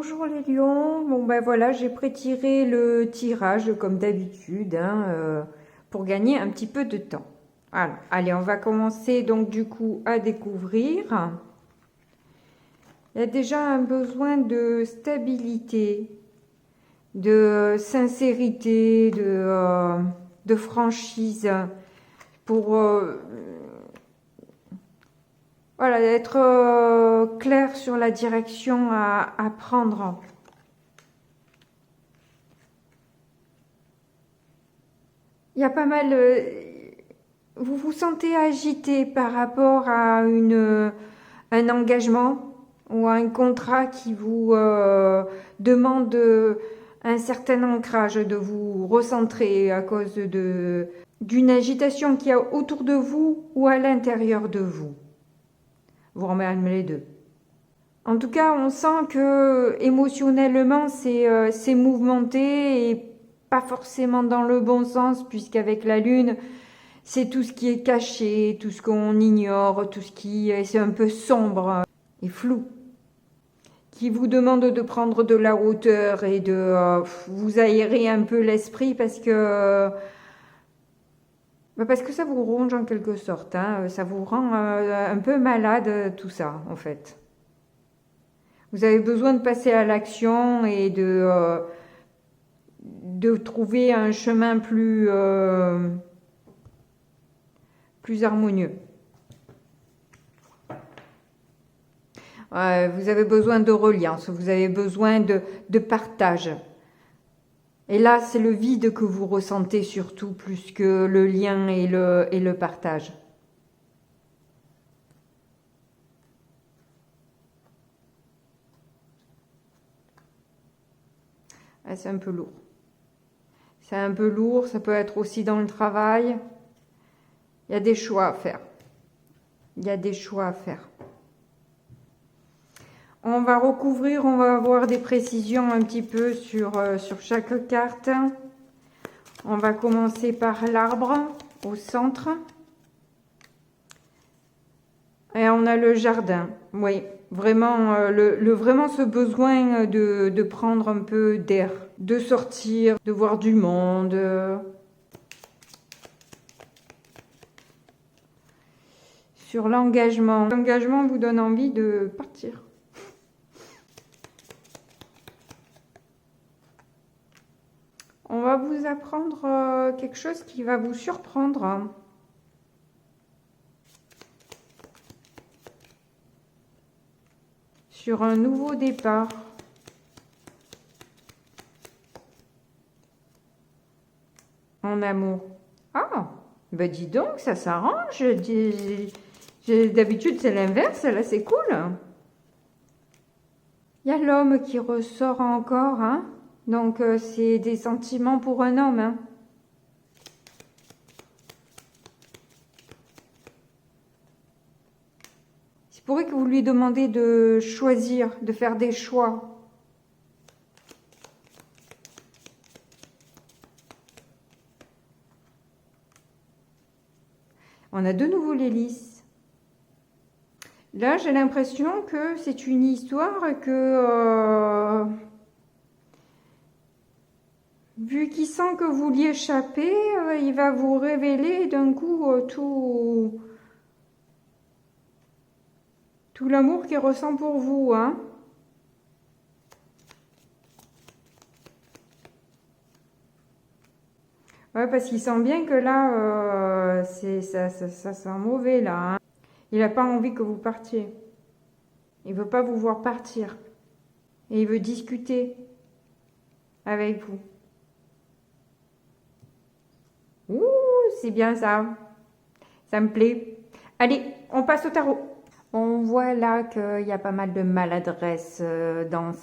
Bonjour les lions, bon ben voilà, j'ai prétiré le tirage comme d'habitude pour gagner un petit peu de temps. Voilà, allez, on va commencer donc du coup à découvrir. Il y a déjà un besoin de stabilité, de sincérité, de franchise pour voilà, être clair sur la direction à prendre. Il y a pas mal. Vous vous sentez agité par rapport à un engagement ou à un contrat qui vous demande un certain ancrage, de vous recentrer à cause d'une agitation qu'il y a autour de vous ou à l'intérieur de vous. Vous remettez les deux. En tout cas, on sent que émotionnellement, c'est mouvementé et pas forcément dans le bon sens, puisqu'avec la Lune, c'est tout ce qui est caché, tout ce qu'on ignore, tout ce qui est un peu sombre et flou, qui vous demande de prendre de la hauteur et de vous aérer un peu l'esprit parce que ça vous ronge en quelque sorte, hein, ça vous rend un peu malade tout ça en fait. Vous avez besoin de passer à l'action et de trouver un chemin plus harmonieux. Vous avez besoin de reliance, vous avez besoin de partage. Et là, c'est le vide que vous ressentez surtout, plus que le lien et le partage. C'est un peu lourd. C'est un peu lourd, ça peut être aussi dans le travail. Il y a des choix à faire. Il y a des choix à faire. On va recouvrir, on va avoir des précisions un petit peu sur chaque carte. On va commencer par l'arbre au centre. Et on a le jardin. Oui, vraiment, vraiment ce besoin de prendre un peu d'air, de sortir, de voir du monde. Sur l'engagement. L'engagement vous donne envie de partir. On va vous apprendre quelque chose qui va vous surprendre. Sur un nouveau départ. En amour. Ah, ben dis donc, ça s'arrange. D'habitude, c'est l'inverse, là, c'est cool. Il y a l'homme qui ressort encore, hein. Donc, c'est des sentiments pour un homme, hein. C'est pour que vous lui demandez de choisir, de faire des choix. On a de nouveau l'hélice. Là, j'ai l'impression que c'est une histoire que... vu qu'il sent que vous lui échappez, il va vous révéler d'un coup tout l'amour qu'il ressent pour vous, hein. Ouais, parce qu'il sent bien que là, ça sent mauvais, là, hein. Il n'a pas envie que vous partiez. Il veut pas vous voir partir. Et il veut discuter avec vous. Ouh, c'est bien ça. Ça me plaît. Allez, on passe au tarot. On voit là qu'il y a pas mal de maladresse dans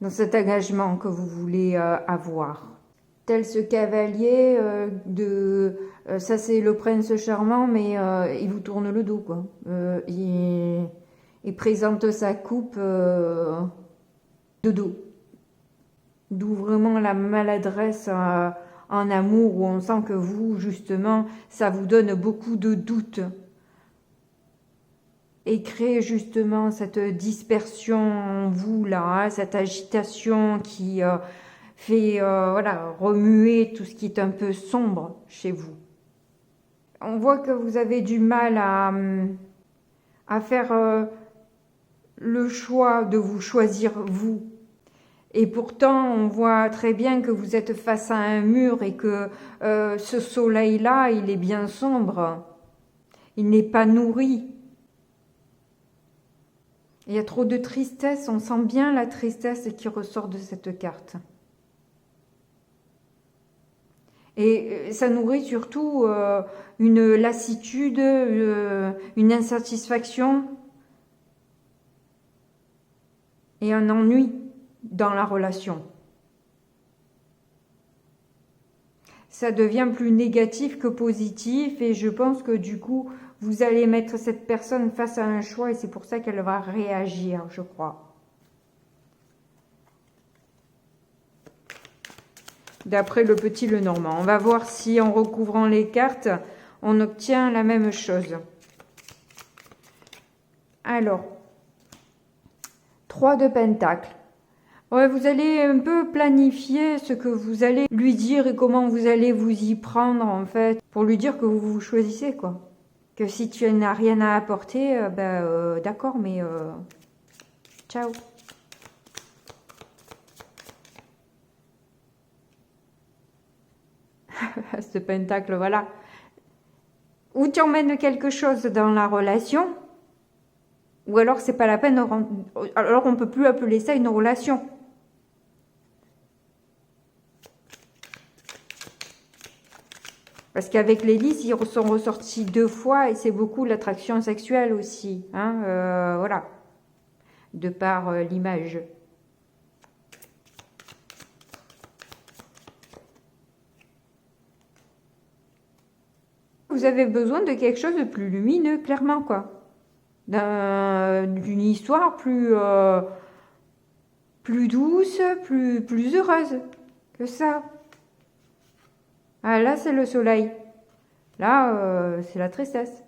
cet engagement que vous voulez avoir. Tel ce cavalier ça c'est le prince charmant, mais il vous tourne le dos, quoi. Il présente sa coupe de dos. D'où vraiment la maladresse en amour, où on sent que vous, justement, ça vous donne beaucoup de doutes. et crée justement cette dispersion en vous là, hein, cette agitation qui fait voilà, remuer tout ce qui est un peu sombre chez vous. On voit que vous avez du mal à faire le choix de vous choisir vous. Et pourtant, on voit très bien que vous êtes face à un mur et que ce soleil-là, il est bien sombre. Il n'est pas nourri. Il y a trop de tristesse, on sent bien la tristesse qui ressort de cette carte. Et ça nourrit surtout une lassitude, une insatisfaction et un ennui dans la relation. Ça devient plus négatif que positif et je pense que du coup, vous allez mettre cette personne face à un choix et c'est pour ça qu'elle va réagir, je crois. D'après le petit Lenormand. On va voir si en recouvrant les cartes, on obtient la même chose. Alors, 3 de Pentacle. Ouais, vous allez un peu planifier ce que vous allez lui dire et comment vous allez vous y prendre en fait, pour lui dire que vous vous choisissez quoi. Que si tu n'as rien à apporter, d'accord, mais ciao. Ce pentacle, voilà. Ou tu emmènes quelque chose dans la relation, ou alors c'est pas la peine, alors on peut plus appeler ça une relation. Parce qu'avec les lys, ils sont ressortis 2 fois et c'est beaucoup l'attraction sexuelle aussi. Hein, voilà. De par l'image. Vous avez besoin de quelque chose de plus lumineux, clairement, quoi. D'une histoire plus douce, plus heureuse que ça. Ah, là, c'est le soleil. Là, c'est la tristesse.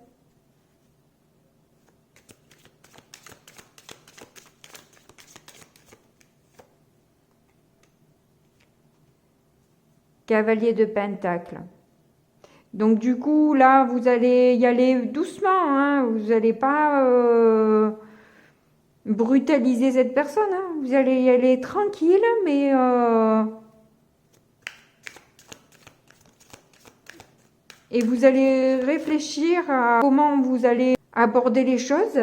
Cavalier de Pentacle. Donc, du coup, là, vous allez y aller doucement. Hein. Vous n'allez pas brutaliser cette personne. Hein. Vous allez y aller tranquille, mais... Et vous allez réfléchir à comment vous allez aborder les choses.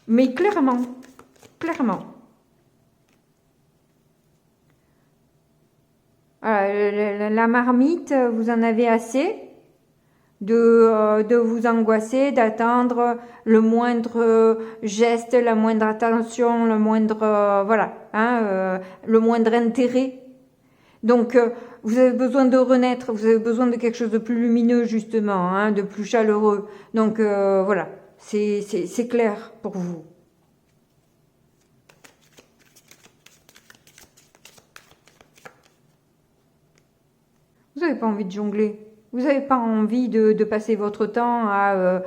Mais clairement, clairement. La marmite, vous en avez assez de vous angoisser, d'attendre le moindre geste, la moindre attention, le moindre, voilà, hein, le moindre intérêt. Donc, vous avez besoin de renaître, vous avez besoin de quelque chose de plus lumineux, justement, hein, de plus chaleureux. Donc, voilà, c'est clair pour vous. Vous n'avez pas envie de jongler. Vous n'avez pas envie de passer votre temps à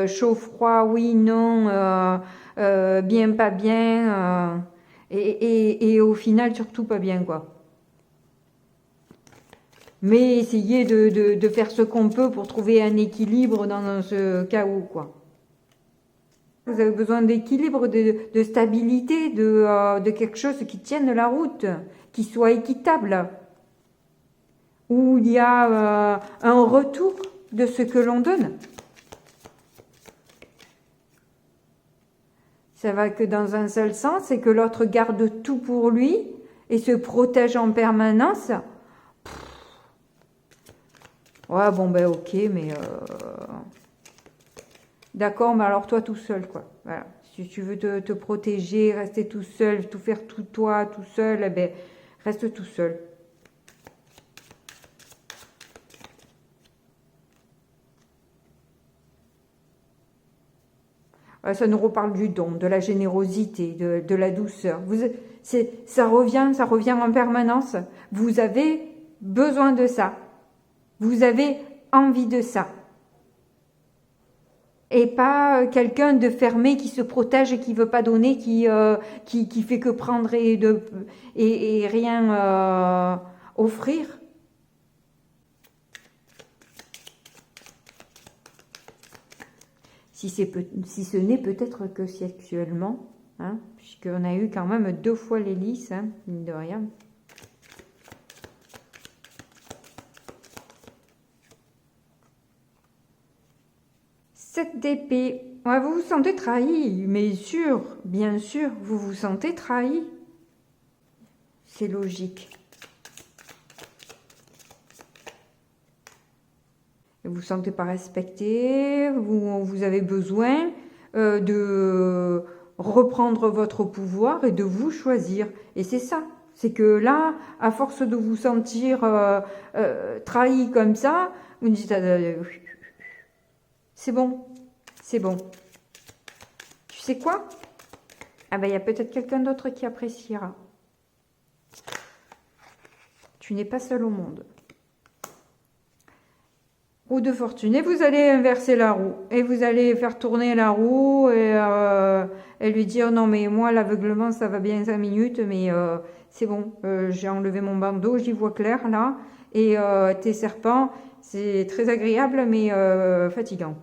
chaud, froid, oui, non, bien, pas bien, et au final, surtout pas bien, quoi. Mais essayez de faire ce qu'on peut pour trouver un équilibre dans ce chaos, quoi. Vous avez besoin d'équilibre, de stabilité, de quelque chose qui tienne la route, qui soit équitable, où il y a un retour de ce que l'on donne. Ça va que dans un seul sens, c'est que l'autre garde tout pour lui et se protège en permanence. Ouais, bon, ben ok, mais... D'accord, mais alors toi tout seul, quoi. Voilà. Si tu veux te protéger, rester tout seul, tout faire tout toi, tout seul, eh ben, reste tout seul. Ça nous reparle du don, de la générosité, de la douceur. Ça revient en permanence. Vous avez besoin de ça. Vous avez envie de ça. et pas quelqu'un de fermé qui se protège et qui veut pas donner, qui fait que prendre et rien offrir. Si ce n'est peut-être que sexuellement, hein, puisqu'on a eu quand même 2 fois l'hélice, hein, mine de rien. Cette d'épée, ouais, vous vous sentez trahi, mais sûr, bien sûr, vous vous sentez trahi. C'est logique. Vous ne vous sentez pas respecté, vous avez besoin de reprendre votre pouvoir et de vous choisir. Et c'est ça, c'est que là, à force de vous sentir trahi comme ça, vous dites c'est bon, c'est bon. Tu sais quoi? Ah ben il y a peut-être quelqu'un d'autre qui appréciera. Tu n'es pas seul au monde. Roue de fortune. Et vous allez inverser la roue. Et vous allez faire tourner la roue et lui dire non mais moi l'aveuglement ça va bien 5 minutes mais c'est bon. J'ai enlevé mon bandeau, j'y vois clair là. Et tes serpents, c'est très agréable mais fatigant.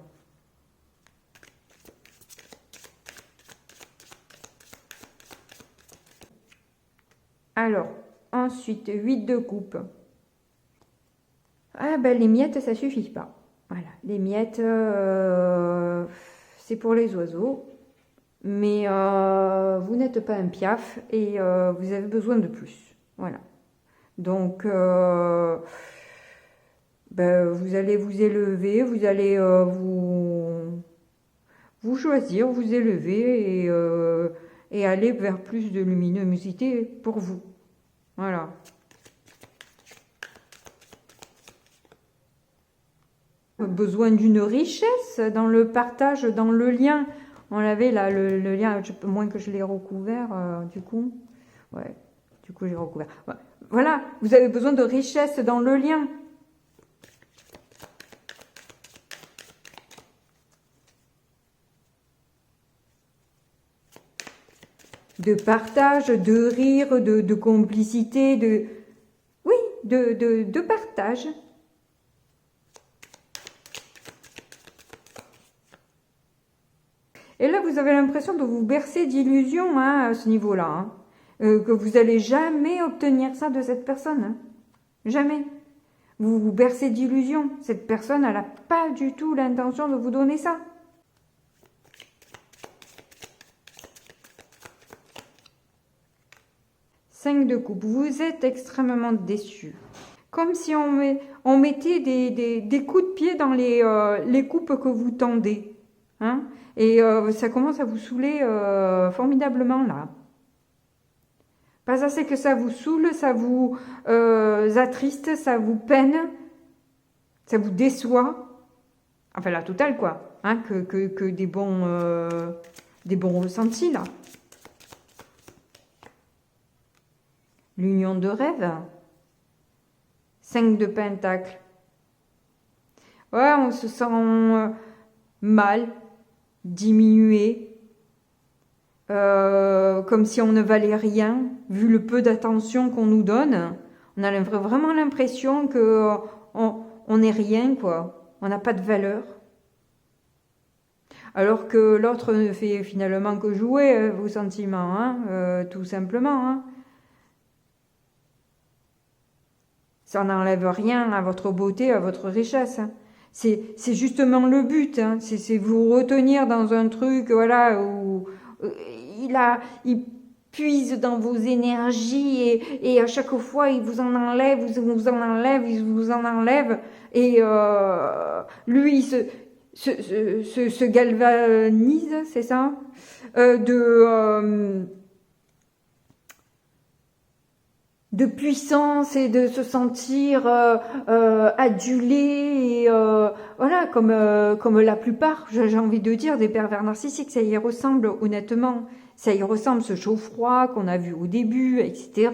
Alors, ensuite, 8 de coupe. Ah ben les miettes, ça suffit pas. Voilà, les miettes, c'est pour les oiseaux. Mais vous n'êtes pas un piaf et vous avez besoin de plus. Voilà. Donc, ben, vous allez vous élever, vous allez vous choisir, vous élever et aller vers plus de luminosité pour vous. Voilà. Besoin d'une richesse dans le partage, dans le lien. On l'avait là, le lien, moins que je l'ai recouvert, du coup. Ouais, du coup j'ai recouvert. Ouais. Voilà, vous avez besoin de richesse dans le lien. De partage, de rire, de complicité, oui, de partage. Et là, vous avez l'impression de vous bercer d'illusions hein, à ce niveau-là. Hein. Que vous n'allez jamais obtenir ça de cette personne. Hein. Jamais. Vous vous bercez d'illusions. Cette personne, elle n'a pas du tout l'intention de vous donner ça. Cinq de coupe. Vous êtes extrêmement déçu. Comme si on mettait des coups de pied dans les coupes que vous tendez. Hein. Et ça commence à vous saouler formidablement là. Pas assez que ça vous saoule, ça vous attriste, ça vous peine, ça vous déçoit. Enfin la totale quoi. Hein, que des bons ressentis là. L'union de rêve. 5 de pentacles. Ouais, on se sent mal, diminué, comme si on ne valait rien, vu le peu d'attention qu'on nous donne. On a vraiment l'impression que on n'est rien, quoi. On n'a pas de valeur. Alors que l'autre ne fait finalement que jouer vos sentiments, hein, tout simplement. Hein. Ça n'enlève rien à votre beauté, à votre richesse. Hein. C'est justement le but. Hein. C'est vous retenir dans un truc, voilà, où il puise dans vos énergies et à chaque fois il vous en enlève, il vous en enlève. Et lui, il se galvanise, c'est ça, de puissance et de se sentir adulé et voilà comme la plupart j'ai envie de dire des pervers narcissiques, ça y ressemble honnêtement, ça y ressemble ce chaud-froid qu'on a vu au début, etc.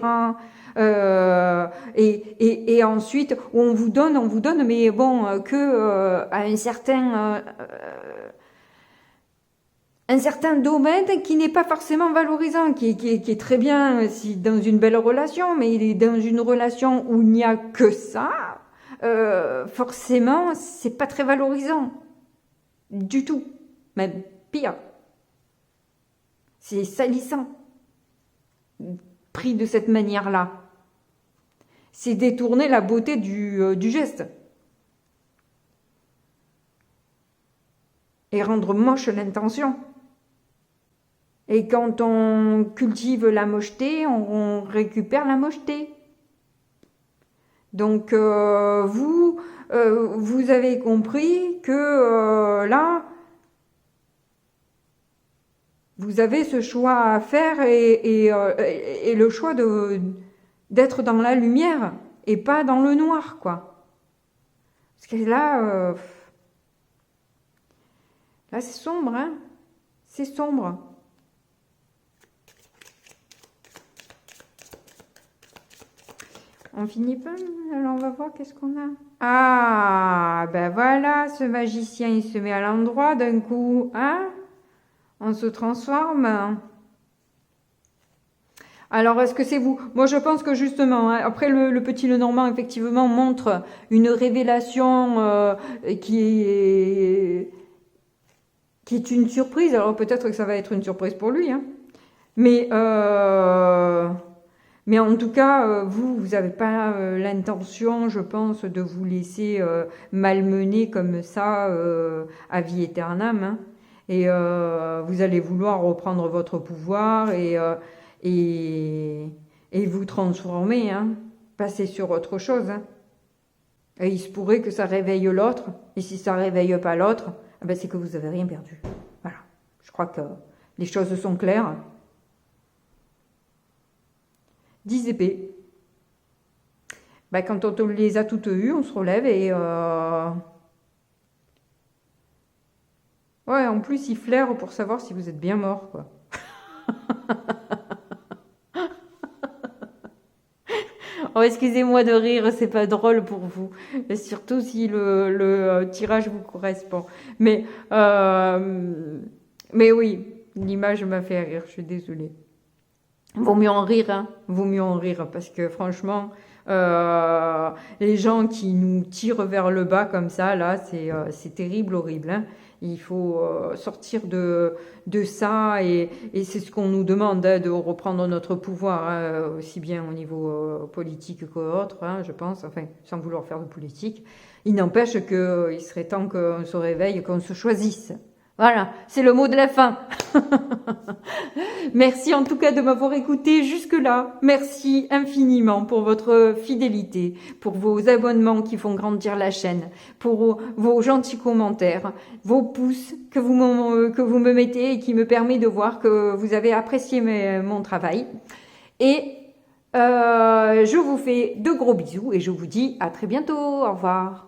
Et ensuite on vous donne mais bon que à un certain un certain domaine qui n'est pas forcément valorisant, qui est très bien si dans une belle relation, mais il est dans une relation où il n'y a que ça, forcément, c'est pas très valorisant. Du tout. Même pire. C'est salissant. Pris de cette manière-là. C'est détourner la beauté du geste. Et rendre moche l'intention. Et quand on cultive la mocheté, on récupère la mocheté. Donc vous avez compris que là, vous avez ce choix à faire et le choix d'être dans la lumière et pas dans le noir, quoi. Parce que là, là c'est sombre, hein. C'est sombre. On finit pas. Alors on va voir qu'est-ce qu'on a. Ah, ben voilà, ce magicien il se met à l'endroit d'un coup, hein. On se transforme. Alors, est-ce que c'est vous? Moi, je pense que justement, hein, après le petit Lenormand, effectivement, montre une révélation qui est une surprise. Alors, peut-être que ça va être une surprise pour lui. Hein. Mais en tout cas, vous n'avez pas l'intention, je pense, de vous laisser malmener comme ça à vie éternelle. Hein. Et vous allez vouloir reprendre votre pouvoir et vous transformer, hein, passer sur autre chose. Hein. Et il se pourrait que ça réveille l'autre, et si ça réveille pas l'autre, eh ben c'est que vous avez rien perdu. Voilà, je crois que les choses sont claires. 10 épées. Ben, quand on les a toutes eues, on se relève et... Ouais, en plus, il flaire pour savoir si vous êtes bien mort, quoi. Oh, excusez-moi de rire, c'est pas drôle pour vous. Surtout si le tirage vous correspond. Mais oui, l'image m'a fait rire, je suis désolée. Vaut mieux en rire, hein. Vaut mieux en rire, parce que franchement, les gens qui nous tirent vers le bas comme ça, là, c'est terrible, horrible, hein. Il faut sortir de ça et c'est ce qu'on nous demande, hein, de reprendre notre pouvoir, hein, aussi bien au niveau politique qu'autre, hein, je pense, enfin, sans vouloir faire de politique. Il n'empêche qu'il serait temps qu'on se réveille, qu'on se choisisse. Voilà, c'est le mot de la fin. Merci en tout cas de m'avoir écouté jusque-là. Merci infiniment pour votre fidélité, pour vos abonnements qui font grandir la chaîne, pour vos gentils commentaires, vos pouces que vous me mettez et qui me permet de voir que vous avez apprécié mon travail. Et je vous fais de gros bisous et je vous dis à très bientôt. Au revoir.